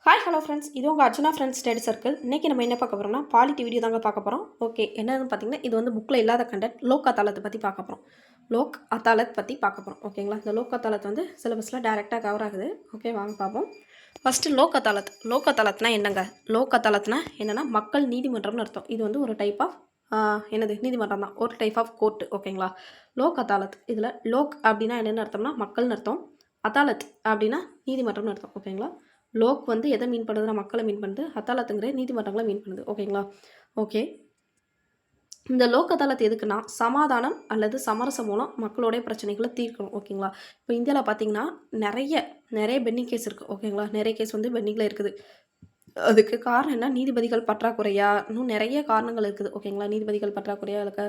Hi hello friends, இது உங்கள் Archana friends study circle. இன்றைக்கி நம்ம என்ன பார்க்க போகிறோம்னா பாலிட்டி வீடியோ தாங்க பார்க்க போகிறோம். ஓகே, என்னன்னு பார்த்தீங்கன்னா இது வந்து புக்கில் இல்லாத கண்டென்ட். லோக் அதாலத்தை பற்றி பார்க்க போகிறோம். லோக் அதாலத் பற்றி பார்க்க போகிறோம். ஓகேங்களா, இந்த லோக் அதாலத் வந்து சிலபஸில் டைரெக்டாக கவர் ஆகுது. ஓகே, வாங்க பார்ப்போம். ஃபஸ்ட்டு லோக் அதாலத். லோக் அதாலத்னா என்னங்க? லோக் அதாலத்னா என்னென்னா மக்கள் நீதிமன்றம்னு அர்த்தம். இது வந்து ஒரு டைப் ஆஃப் என்னது நீதிமன்றம் தான், ஒரு டைப் ஆஃப் கோர்ட்டு. ஓகேங்களா, லோக் அதாலத். இதில் லோக் அப்படின்னா என்னென்னு அர்த்தம்னா மக்கள்னு அர்த்தம். அதாலத் அப்படின்னா நீதிமன்றம்னு அர்த்தம். ஓகேங்களா, லோக் வந்து எதை மீன் பண்ணுதுன்னா மக்களை மீன் பண்ணுது. அதாலத்துங்கிற நீதிமன்றங்களை மீன் பண்ணுது. ஓகேங்களா, ஓகே. இந்த லோக் அதாலத் எதுக்குன்னா சமாதானம் அல்லது சமரசம் மூலம் மக்களுடைய பிரச்சனைகளை தீர்க்கணும். ஓகேங்களா, இப்போ இந்தியாவில் பார்த்தீங்கன்னா நிறைய பெண்டிங் கேஸ் இருக்குது. ஓகேங்களா, நிறைய கேஸ் வந்து பெண்டிங்கில் இருக்குது. அதுக்கு காரணம் என்ன? நீதிபதிகள் பற்றாக்குறையா? இன்னும் நிறைய காரணங்கள் இருக்குது. ஓகேங்களா, நீதிபதிகள் பற்றாக்குறையா இல்லை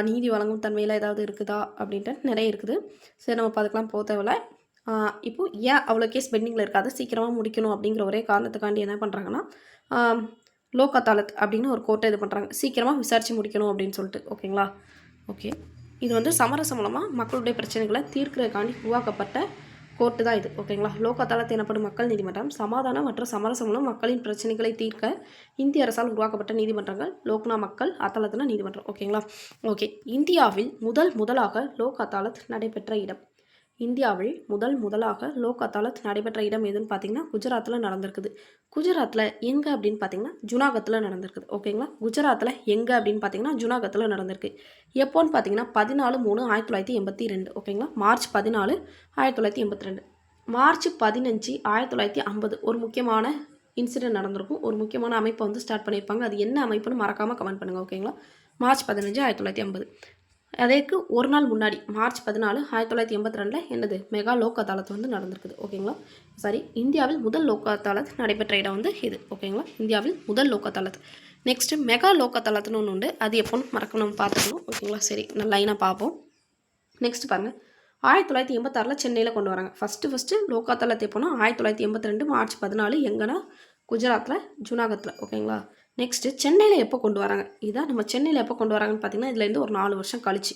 நீதி வழங்கும் தன்மையில் ஏதாவது இருக்குதா அப்படின்ட்டு நிறைய இருக்குது. சரி, நம்ம அதுக்கெலாம் போக தேவையில்ல. இப்போது ஏன் அவ்வளோ கேஸ் பெண்டிங்கில் இருக்காது, சீக்கிரமாக முடிக்கணும் அப்படிங்கிற ஒரே காரணத்துக்காண்டி என்ன பண்ணுறாங்கன்னா லோக் அதாலத் அப்படின்னு ஒரு கோர்ட்டை இது பண்ணுறாங்க, சீக்கிரமாக விசாரித்து முடிக்கணும் அப்படின்னு சொல்லிட்டு. ஓகேங்களா, ஓகே. இது வந்து சமரசம் மூலமாக மக்களுடைய பிரச்சனைகளை தீர்க்கிறதுக்காண்டி உருவாக்கப்பட்ட கோர்ட்டு தான் இது. ஓகேங்களா, லோக் அதாலத் எனப்படும் மக்கள் நீதிமன்றம் சமாதானம் மற்றும் சமரசம் மூலம் மக்களின் பிரச்சனைகளை தீர்க்க இந்திய அரசால் உருவாக்கப்பட்ட நீதிமன்றங்கள். லோக்னா மக்கள், அதாலத்னா நீதிமன்றம். ஓகேங்களா, ஓகே. இந்தியாவில் முதலாக லோக் அதாலத் நடைபெற்ற இடம். இந்தியாவில் முதலாக லோக் அதாலத் நடைபெற்ற இடம் எதுன்னு பார்த்தீங்கன்னா குஜராத்தில் நடந்திருக்குது. குஜராத்தில் எங்கே அப்படின்னு பார்த்தீங்கன்னா ஜுனாகத்தில் நடந்திருக்குது. ஓகேங்களா, குஜராத்தில் எங்கே அப்படின்னு பார்த்தீங்கன்னா ஜுனாகத்தில் நடந்திருக்கு. எப்போன்னு பார்த்தீங்கன்னா 14/3/1982. ஓகேங்களா, மார்ச் 14 1982. மார்ச் 15 1950 ஒரு முக்கியமான இன்சிடென்ட் நடந்திருக்கும். ஒரு முக்கியமான அமைப்பை வந்து ஸ்டார்ட் பண்ணியிருப்பாங்க. அது என்ன அமைப்புன்னு மறக்காமல் கமெண்ட் பண்ணுங்கள். ஓகேங்களா, மார்ச் 15 1950. அதற்கு ஒரு நாள் முன்னாடி மார்ச் 14 1982 என்னது மெகா லோக் அதாலத் வந்து நடந்திருக்குது. ஓகேங்களா, சாரி, இந்தியாவில் முதல் லோக் அதாலத் நடைபெற்ற இடம் வந்து இது. ஓகேங்களா, இந்தியாவில் முதல் லோக் அதாலத். நெக்ஸ்ட்டு மெகா லோக் அதாலத்னு ஒன்று உண்டு. அது எப்போன்னு மறக்கணும், பார்த்துக்கணும். ஓகேங்களா, சரி, நான் லைனாக பார்ப்போம். நெக்ஸ்ட் பாருங்கள், 1986 சென்னையில் கொண்டு வராங்க. ஃபஸ்ட்டு லோக் அதாலத் எப்போனா 1982 மார்ச் 14 எங்கன்னா குஜராத்தில் ஜுனாகத்தில். ஓகேங்களா, நெக்ஸ்ட்டு சென்னையில் எப்போ கொண்டு வராங்க? இதான் நம்ம சென்னையில் எப்போ கொண்டு வராங்கன்னு பார்த்தீங்கன்னா இதுலேருந்து ஒரு 4 வருஷம் கழிச்சு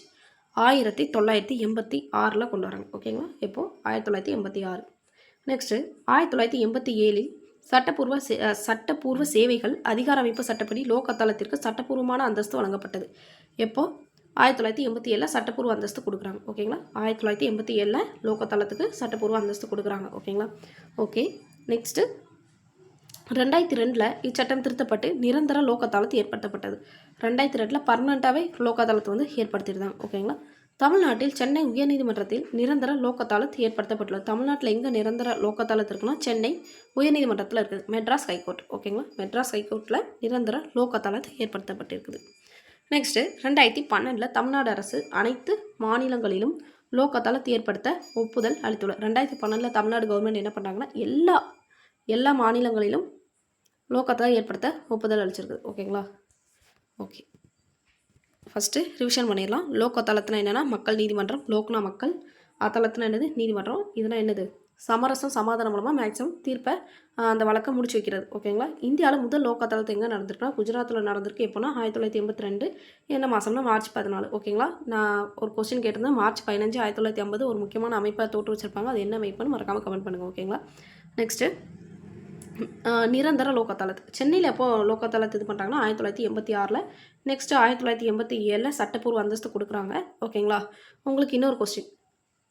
1986 கொண்டு வராங்க. ஓகேங்களா, எப்போது 1986. நெக்ஸ்ட்டு 1987 சட்டப்பூர்வ சேவைகள் அதிகார அமைப்பு சட்டப்படி லோக் அதாலத்திற்கு சட்டப்பூர்வமான அந்தஸ்து வழங்கப்பட்டது. எப்போது 1987 சட்டப்பூர்வ அந்தஸ்து கொடுக்குறாங்க. ஓகேங்களா, 1987 லோக் அதாலத்துக்கு சட்டப்பூர்வ அந்தஸ்து கொடுக்குறாங்க. ஓகேங்களா, ஓகே. நெக்ஸ்ட்டு 2002 இச்சட்டம் திருத்தப்பட்டு நிரந்தர லோக் அதாலத் ஏற்படுத்தப்பட்டது. 2002 பர்மனெண்ட்டாகவே லோக் அதாலத் வந்து ஏற்படுத்தியிருந்தாங்க. ஓகேங்களா, தமிழ்நாட்டில் சென்னை உயர்நீதிமன்றத்தில் நிரந்தர லோக் அதாலத் ஏற்படுத்தப்பட்டுள்ளது. தமிழ்நாட்டில் எங்கே நிரந்தர லோக் அதாலத் இருக்குன்னா சென்னை உயர்நீதிமன்றத்தில் இருக்குது, மெட்ராஸ் ஹைகோர்ட். ஓகேங்களா, மெட்ராஸ் ஹைகோர்ட்டில் நிரந்தர லோக் அதாலத் ஏற்படுத்தப்பட்டிருக்குது. நெக்ஸ்ட்டு 2012 தமிழ்நாடு அரசு அனைத்து மாநிலங்களிலும் லோக் அதாலத் ஏற்படுத்த ஒப்புதல் அளித்துள்ளது. 2012 தமிழ்நாடு கவர்மெண்ட் என்ன பண்ணுறாங்கன்னா எல்லா மாநிலங்களிலும் லோக் அதாலத் ஏற்படுத்த ஒப்புதல் அளிச்சிருக்குது. ஓகேங்களா, ஓகே. ஃபஸ்ட்டு ரிவிஷன் பண்ணிடலாம். லோக் அதாலத்னா என்னென்னா மக்கள் நீதிமன்றம். லோக்னா மக்கள், அதாலத்னா என்னது நீதிமன்றம். இதெல்லாம் என்னது சமரசம் சமாதானம் மூலமாக மேக்ஸிமம் தீர்ப்பை அந்த வழக்கை முடிச்சு வைக்கிறது. ஓகேங்களா, இந்தியாவில் முதல் லோக் அதாலத் எங்கே நடந்திருக்குன்னா குஜராத்தில் நடந்திருக்கு. எப்போனா 1982 என்ன மாதம்னா மார்ச் 14. ஓகேங்களா, நான் ஒரு கொஸ்டின் கேட்டிருந்தேன். மார்ச் 15 1950 ஒரு முக்கியமான அமைப்பை தோற்று வச்சிருப்பாங்க. அது என்ன அமைப்புன்னு மறக்காமல் கமெண்ட் பண்ணுங்கள். ஓகேங்களா, நெக்ஸ்ட்டு நிரந்தர லோக் அதாலத் சென்னையில் எப்போ லோக் அதாலத் இது பண்ணுறாங்கன்னா 1986. நெக்ஸ்ட்டு 1987 சட்டப்பூர்வ அந்தஸ்து கொடுக்குறாங்க. ஓகேங்களா, உங்களுக்கு இன்னொரு கொஸ்டின்,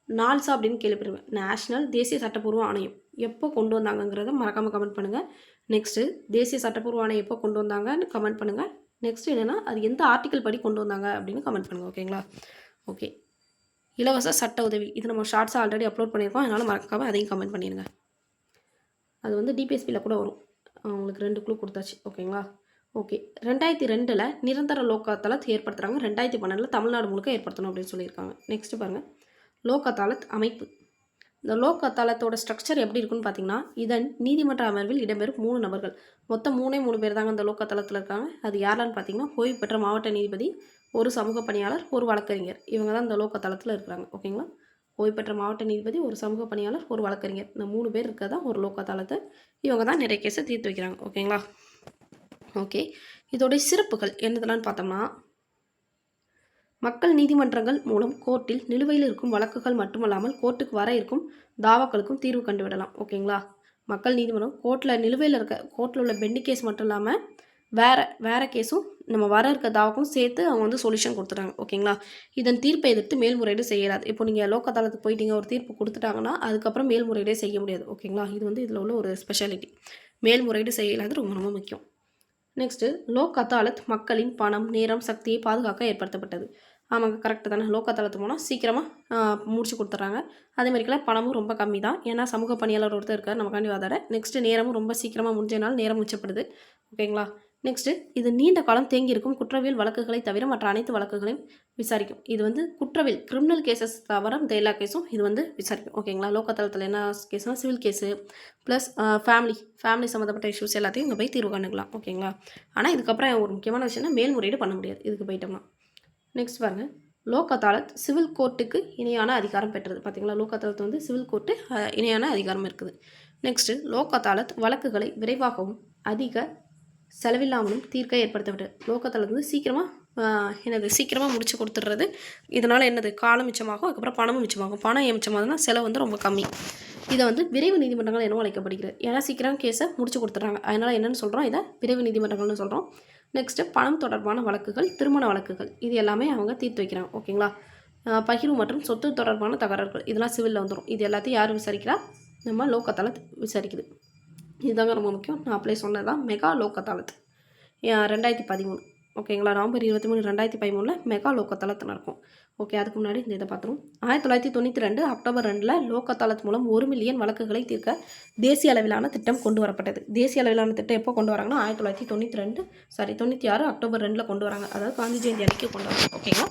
நால்சா அப்படின்னு கேள்விப்படுவேன், நேஷ்னல் தேசிய சட்டப்பூர்வ ஆணையம் எப்போ கொண்டு வந்தாங்கங்கிறத மறக்காமல் கமெண்ட் பண்ணுங்கள். நெக்ஸ்ட்டு தேசிய சட்டப்பூர்வ ஆணையம் எப்போ கொண்டு வந்தாங்கன்னு கமெண்ட் பண்ணுங்கள். நெக்ஸ்ட்டு என்னென்னா அது எந்த ஆர்டிக்கல் படி கொண்டு வந்தாங்க அப்படின்னு கமெண்ட் பண்ணுங்கள். ஓகேங்களா, ஓகே. இலவச சட்ட உதவி இது நம்ம ஷார்ட்ஸாக ஆல்ரெடி அப்லோட் பண்ணியிருக்கோம், அதனால் மறக்காமல் அதையும் கமெண்ட் பண்ணிடுங்க. அது வந்து டிபிஎஸ்பியில் கூட வரும். உங்களுக்கு 2 க்ளூ கொடுத்தாச்சு. ஓகேங்களா, ஓகே. 2002 நிரந்தர லோக் அதாலத் ஏற்படுத்துகிறாங்க. 2012 தமிழ்நாடு முழுக்க ஏற்படுத்தணும் அப்படின்னு சொல்லியிருக்காங்க. நெக்ஸ்ட்டு பாருங்கள், லோக் அதாலத் அமைப்பு. இந்த லோக் அதாலத்தோட ஸ்ட்ரக்சர் எப்படி இருக்குன்னு பார்த்தீங்கன்னா இதன் நீதிமன்ற அமர்வில் இடம்பெறும் 3 நபர்கள். மொத்தம் 3 பேர் தாங்க இந்த லோக் அதாலத்தில் இருக்காங்க. அது யாரான்னு பார்த்தீங்கன்னா ஓய்வு பெற்ற மாவட்ட நீதிபதி, ஒரு சமூக பணியாளர், ஒரு வழக்கறிஞர். இவங்க தான் இந்த லோக் அதாலத்தில் இருக்கிறாங்க. ஓகேங்களா, ஓய்வு பெற்ற மாவட்ட நீதிபதி, ஒரு சமூக பணியாளர், ஒரு வழக்கறிஞர். இந்த 3 பேர் இருக்கிறதா ஒரு லோக் அதாலத்து. இவங்க தான் நிறைய கேஸை தீர்த்து வைக்கிறாங்க. ஓகேங்களா, ஓகே. இதோடைய சிறப்புகள் என்னதெல்லாம் பார்த்தோம்னா மக்கள் நீதிமன்றங்கள் மூலம் கோர்ட்டில் நிலுவையில் இருக்கும் வழக்குகள் மட்டுமல்லாமல் கோர்ட்டுக்கு வர இருக்கும் தாவாக்களுக்கும் தீர்வு கண்டுவிடலாம். ஓகேங்களா, மக்கள் நீதிமன்றம் கோர்ட்டில் நிலுவையில் இருக்க கோர்ட்டில் உள்ள பெண்டிங் கேஸ் மட்டும் இல்லாமல் வேறு கேஸும் நம்ம வர இருக்க தாவாக்கும் சேர்த்து அவங்க வந்து சொல்யூஷன் கொடுத்துட்டாங்க. ஓகேங்களா? இதன் தீர்ப்பை எதிர்த்து மேல்முறையீடு செய்யலாது. இப்போ நீங்கள் லோக் அதாலத்துக்கு போயிட்டீங்க, ஒரு தீர்ப்பு கொடுத்துட்டாங்கன்னா அதுக்கப்புறம் மேல்முறையீடே செய்ய முடியாது. ஓகேங்களா? இது வந்து இதில் உள்ள ஒரு ஸ்பெஷாலிட்டி. மேல்முறையீடு செய்யலாது ரொம்ப ரொம்ப முக்கியம். நெக்ஸ்ட்டு லோக் அதாலத் மக்களின் பணம், நேரம், சக்தியை பாதுகாக்க ஏற்படுத்தப்பட்டது. ஆமாங்க, கரெக்டு தானே. லோக் அதாலத்து போனால் சீக்கிரமாக முடிச்சு கொடுத்துட்றாங்க. அதே மாதிரிக்கெல்லாம் பணமும் ரொம்ப கம்மி தான். ஏன்னா சமூக பணியாளர் ஒருத்தர் இருக்கார் நமக்காண்டி வாதாட. நெக்ஸ்ட்டு நேரமும் ரொம்ப சீக்கிரமாக முடிஞ்சனால நேரம் மிச்சப்படுது. ஓகேங்களா? நெக்ஸ்ட்டு இது நீண்ட காலம் தேங்கியிருக்கும் குற்றவியல் வழக்குகளை தவிர மற்ற அனைத்து வழக்குகளையும் விசாரிக்கும். இது வந்து குற்றவியல் கிரிமினல் கேசஸ் தவிர இந்த எல்லா கேஸும் இது வந்து விசாரிக்கும். ஓகேங்களா? லோக் அதாலத்தில் என்ன கேஸ்னால் சிவில் கேஸு ப்ளஸ் ஃபேமிலி சம்மந்தப்பட்ட இஷ்யூஸ் எல்லாத்தையும் இங்கே போய் தீர்வு காணுக்கலாம். ஓகேங்களா? ஆனால் இதுக்கப்புறம் ஒரு முக்கியமான விஷயம்னா மேல்முறையீடு பண்ண முடியாது இதுக்கு போயிட்டோம்னா. நெக்ஸ்ட் பாருங்கள், லோக் அதாலத் சிவில் கோர்ட்டுக்கு இணையான அதிகாரம் பெற்றது. பார்த்தீங்களா? லோக் அதாலத் வந்து சிவில் கோர்ட்டு இணையான அதிகாரம் இருக்குது. நெக்ஸ்ட்டு லோக் அதாலத் வழக்குகளை விரைவாகவும் அதிக செலவில்லாமலும் தீர்க்க ஏற்படுத்தப்பட்டது. லோக் அதாலத் வந்து சீக்கிரமாக முடிச்சு கொடுத்துட்றது. இதனால் என்னது காலம் மிச்சமாகும், அதுக்கப்புறம் பணமும் மிச்சமாகும். பணம் மிச்சமாகுதுன்னா செலவு வந்து ரொம்ப கம்மி. இதை வந்து விரைவு நீதிமன்றங்கள் என்னவோ அழைக்கப்படுகிறது. ஏன்னா சீக்கிரம் கேஸை முடிச்சு கொடுத்துட்றாங்க. அதனால் என்னென்னு சொல்கிறோம், இதை விரைவு நீதிமன்றங்கள்னு சொல்கிறோம். நெக்ஸ்ட்டு பணம் தொடர்பான வழக்குகள், திருமண வழக்குகள், இது எல்லாமே அவங்க தீர்த்து வைக்கிறாங்க. ஓகேங்களா? பகிர்வு மற்றும் சொத்து தொடர்பான தகராறுகள் இதெல்லாம் சிவிலில் வந்துடும். இது எல்லாத்தையும் யார் விசாரிக்கிறா? நம்ம லோக் அதாலத் விசாரிக்குது. இதுதாங்க ரொம்ப முக்கியம். நான் அப்ளை சொன்னது தான் மெகா லோக் அதாலத் 2013. ஓகேங்களா? நவம்பர் 23, 2013 மெகா லோக் அதாலத் நடக்கும். ஓகே, அதுக்கு முன்னாடி இந்த இதை பார்த்துரும். 1992 அக்டோபர் 2 லோக் அதாலத் மூலம் 1 மில்லியன் வழக்குகளை தீர்க்க தேசிய அளவிலான திட்டம் கொண்டு வரப்பட்டது. தேசிய அளவிலான திட்டம் எப்போ கொண்டு வராங்கன்னா 96 அக்டோபர் 2 கொண்டு வராங்க. அதாவது காந்தி ஜெயந்தி அன்னைக்கு கொண்டு வராங்க. ஓகேங்களா?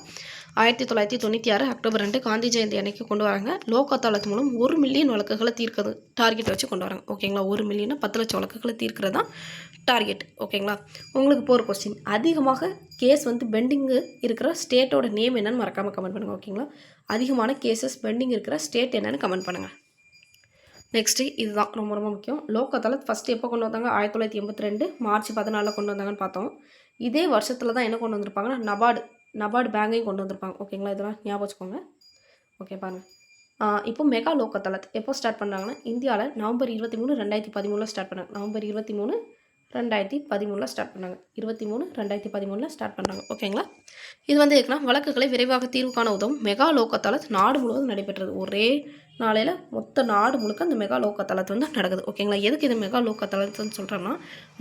1996 அக்டோபர் 2 காந்தி ஜெயந்தி அன்னைக்கு கொண்டு வராங்க. லோக் அதாலத் மூலம் 1 மில்லியன் வழக்குகளை தீர்க்கிறது டார்கெட் வச்சு கொண்டு வராங்க. ஓகேங்களா? 1 மில்லியனா 10 லட்சம் வழக்குகளை தீர்க்கிறது தான் டார்கெட். ஓகேங்களா? உங்களுக்கு போகிற கொஸ்டின், அதிகமாக கேஸ் வந்து பெண்டிங்கு இருக்கிற ஸ்டேட்டோட நேம் என்னன்னு மறக்காமல் கமெண்ட் பண்ணுங்கள். ஓகேங்களா? அதிகமான கேசஸ் பெண்டிங் இருக்கிற ஸ்டேட் என்னன்னு கமெண்ட் பண்ணுங்கள். நெக்ஸ்ட்டு இதுதான் ரொம்ப ரொம்ப முக்கியம். லோக் அதாலத் ஃபஸ்ட்டு எப்போ கொண்டு வந்தாங்க? 1982 மார்ச் 14 கொண்டு வந்தாங்கன்னு பார்த்தோம். இதே வருஷத்தில் தான் என்ன கொண்டு வந்திருப்பாங்கன்னா நபார்டு பேங்கையும் கொண்டு வந்திருப்பாங்க. ஓகேங்களா? இதெல்லாம் ஞாபகம் வச்சுக்கோங்க. ஓகே, பாருங்கள். இப்போ மெகா லோக் அதாலத் எப்போ ஸ்டார்ட் பண்ணுறாங்கன்னா இந்தியாவில் நவம்பர் 23, 2013 ஸ்டார்ட் பண்ணாங்க. நவம்பர் 23, 2013 ஸ்டார்ட் பண்ணாங்க. 23, 2013 ஸ்டார்ட் பண்ணுறாங்க. ஓகேங்களா? இது வந்து எதுக்குன்னா வழக்குகளை விரைவாக தீர்வு காண உதவும் மெகா லோக் அதாலத் நாடு முழுவதும் நடைபெற்றது. ஒரே நாளையில் மொத்த நாடு முழுக்க அந்த மெகா லோக் அதாலத் வந்து நடக்குது. ஓகேங்களா? எதுக்கு இது மெகா லோக் அதாலத்னு சொல்கிறோன்னா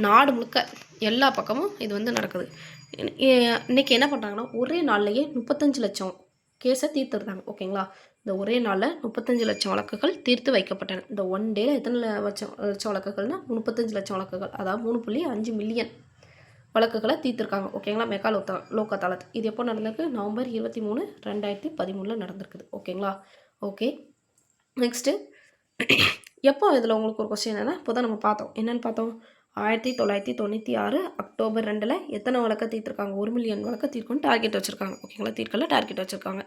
நாடு முழுக்க எல்லா பக்கமும் இது வந்து நடக்குது. இன்றைக்கி என்ன பண்ணுறாங்கன்னா ஒரே நாள்லேயே 35 லட்சம் கேஸை தீர்த்துருந்தாங்க. ஓகேங்களா? இந்த ஒரே நாளில் 35 லட்சம் வழக்குகள் தீர்த்து வைக்கப்பட்டன. இந்த ஒன் டேயில் எத்தனை லட்சம் வழக்குகள்னால் 35 லட்சம் வழக்குகள், அதாவது 3.5 மில்லியன் வழக்குகளை தீர்த்துருக்காங்க. ஓகேங்களா? மெகா லோக் அதாலத் இது எப்போ நடந்திருக்கு? நவம்பர் 23, 2013 நடந்திருக்குது. ஓகேங்களா? ஓகே, நெக்ஸ்ட்டு எப்போ இதில் உங்களுக்கு ஒரு கொஸ்டின் என்னென்னா இப்போ தான் நம்ம பார்த்தோம். என்னென்னு பார்த்தோம்? 1996 அக்டோபர் 2 எத்தனை வழக்கை தீர்த்துருக்காங்க? 1 மில்லியன் வழக்கை தீர்க்கணும்னு டார்கெட் வச்சுருக்காங்க. ஓகேங்களா? தீர்க்கல டார்கெட் வச்சுருக்காங்க.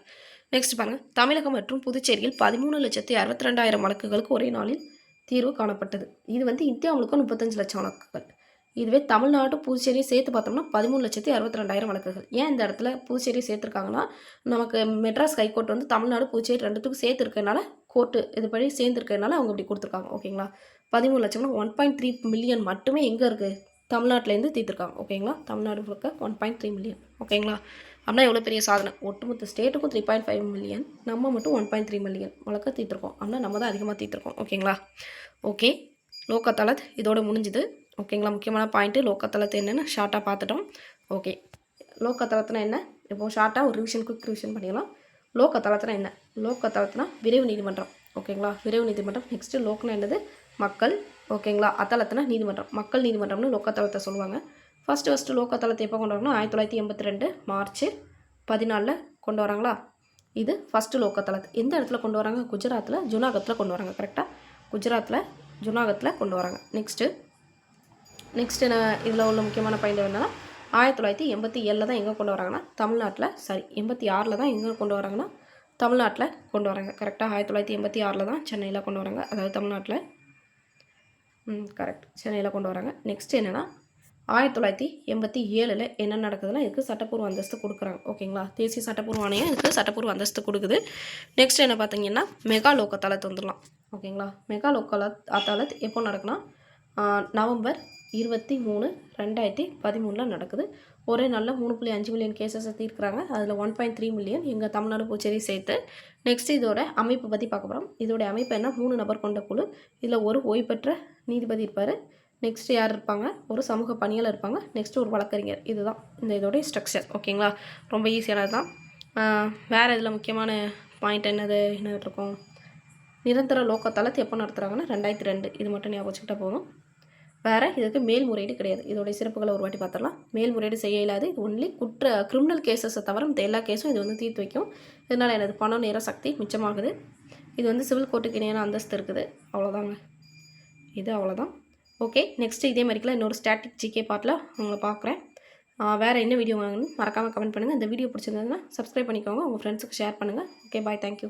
நெக்ஸ்ட் பாருங்கள், தமிழகம் மற்றும் புதுச்சேரியில் 13,62,000 வழக்குகளுக்கு ஒரே நாளில் தீர்வு காணப்பட்டது. இது வந்து இந்தியா முழுக்க 35 லட்சம் வழக்குகள். இதுவே தமிழ்நாடு புதுச்சேரியை சேர்த்து பார்த்தோம்னா 13,62,000 வழக்குகள். ஏன் இந்த இடத்துல புதுச்சேரியை சேர்த்துருக்காங்கன்னா நமக்கு மெட்ராஸ் ஹைகோர்ட் வந்து தமிழ்நாடு புதுச்சேரி ரெண்டுத்துக்கும் சேர்த்துருக்கனால கோர்ட்டு இதுபடி சேர்ந்துருக்கனால அவங்க இப்படி கொடுத்துருக்காங்க. ஓகேங்களா? 13 லட்சம்னா 1.3 மில்லியன் மட்டுமே எங்கே இருக்குது? தமிழ்நாட்டிலேருந்து தீர்த்துருக்காங்க. ஓகேங்களா? தமிழ்நாடு முழுக்க 1.3 மில்லியன். ஓகேங்களா? அப்படின்னா எவ்வளோ பெரிய சாதனை. ஒட்டுமொத்த ஸ்டேட்டுக்கும் 3.5 மில்லியன், நம்ம மட்டும் 1.3 மில்லியன் வழக்க தீர்த்துருக்கோம். அப்படின்னா நம்ம தான் அதிகமாக தீர்த்துருக்கோம். ஓகேங்களா? ஓகே, லோக் அதாலத் இதோட முடிஞ்சுது. ஓகேங்களா? முக்கியமான பாயிண்ட்டு லோக் அதாலத் என்னென்னு ஷார்ட்டாக பார்த்துட்டோம். ஓகே, லோக் அதாலத்னா என்ன? இப்போது ஷார்ட்டாக ஒரு குவிக் ரிவிஷன் பண்ணிடலாம். லோக் அதாலத்னா என்ன? லோக் அதாலத்னா விரைவு நீதிமன்றம். ஓகேங்களா? விரைவு நீதிமன்றம். நெக்ஸ்ட்டு லோக்னா என்னது? மக்கள். ஓகேங்களா? அதாலத்னா நீதிமன்றம். மக்கள் நீதிமன்றம்னு லோக் அதாலத்தை சொல்லுவாங்க. ஃபஸ்ட்டு லோக் அதாலத்தை எப்போ கொண்டு வராங்கன்னா 1982 மார்ச் 14 கொண்டு வராங்களா? இது ஃபஸ்ட்டு லோக் அதாலத். எந்த இடத்துல கொண்டு வராங்க? குஜராத்தில் ஜுனாகத்தில் கொண்டு வராங்க. கரெக்டாக குஜராத்தில் ஜுனாகத்தில் கொண்டு வராங்க. நெக்ஸ்ட்டு என்ன இதில் உள்ள முக்கியமான பாயிண்ட் என்னென்னா 1987 தான் எங்கே கொண்டு வராங்கன்னா தமிழ்நாட்டில் 86 தான் எங்கே கொண்டு வராங்கன்னா தமிழ்நாட்டில் கொண்டு வராங்க. கரெக்டாக 1986 தான் சென்னையில் கொண்டு வராங்க. அதாவது தமிழ்நாட்டில் கரெக்ட் சென்னையில் கொண்டு வராங்க. நெக்ஸ்ட் என்னென்னா 1987 என்ன நடக்குதுன்னா இதுக்கு சட்டப்பூர்வ அந்தஸ்து கொடுக்குறாங்க. ஓகேங்களா? தேசிய சட்டப்பூர்வ ஆணையம் இதுக்கு சட்டப்பூர்வ அந்தஸ்து கொடுக்குது. நெக்ஸ்ட் என்ன பார்த்தீங்கன்னா மெகா லோக் அதாலத் வந்துடலாம். ஓகேங்களா. மெகா லோக் அதாலத் எப்போ நடக்குன்னா நவம்பர் 23, 2013 நடக்குது. ஒரே நாளில் 3.5 மில்லியன் கேசஸை தீர்க்குறாங்க. அதில் 1.3 மில்லியன் எங்கள் தமிழ்நாடு புதுச்சேரி சேர்த்து. நெக்ஸ்ட் இதோட அமைப்பு பற்றி பார்க்க போகிறோம். இதோடைய அமைப்பு என்ன, 3 நபர் கொண்ட குழு. இதில் ஒரு ஓய்வு பெற்ற நீதிபதி இருப்பார். நெக்ஸ்ட் யார் இருப்பாங்க, ஒரு சமூக பணியாளர் இருப்பாங்க. நெக்ஸ்ட் ஒரு வழக்கறிஞர். இதுதான் இதோடைய ஸ்ட்ரக்சர். ஓகேங்களா, ரொம்ப ஈஸியானது தான். வேறு இதில் முக்கியமான பாயிண்ட் என்ன இருக்கும், நிரந்தர லோக் அதாலத் எப்போ நடத்துகிறாங்கன்னா 2002. இது மட்டும் ஞாபகம் வச்சுக்கிட்டா போதும். வேறு இதுக்கு மேல்முறையீடு கிடையாது. இதோடைய சிறப்புகளை ஒரு வாட்டி பார்த்துடலாம். மேல்முறையீடு செய்ய இயலாது. இது ஒன்லி கிரிமினல் கேசஸை தவிர மற்ற எல்லா கேஸும் இது தீர்த்து வைக்கும். இதனால் எனது பணம், நேரம், சக்தி மிச்சமாகுது. இது சிவில் கோர்ட்டுக்கு இணையான அந்தஸ்து இருக்குது. அவ்வளோதாங்க, இது அவ்வளோதான். ஓகே, நெக்ஸ்ட்டு இதே மாதிரிக்கெலாம் இன்னொரு ஸ்டாட்டிக் ஜிகே பார்ட்டில் உங்களை பார்க்குறேன். வேறு என்ன வீடியோ வாங்கணும்னு மறக்காமல் கமெண்ட் பண்ணுங்கள். இந்த வீடியோ பிடிச்சிருந்ததுன்னா சப்ஸ்கிரைப் பண்ணிக்கோங்க. உங்கள் ஃப்ரெண்ட்ஸுக்கு ஷேர் பண்ணுங்கள். ஓகே, பாய், தேங்க்யூ.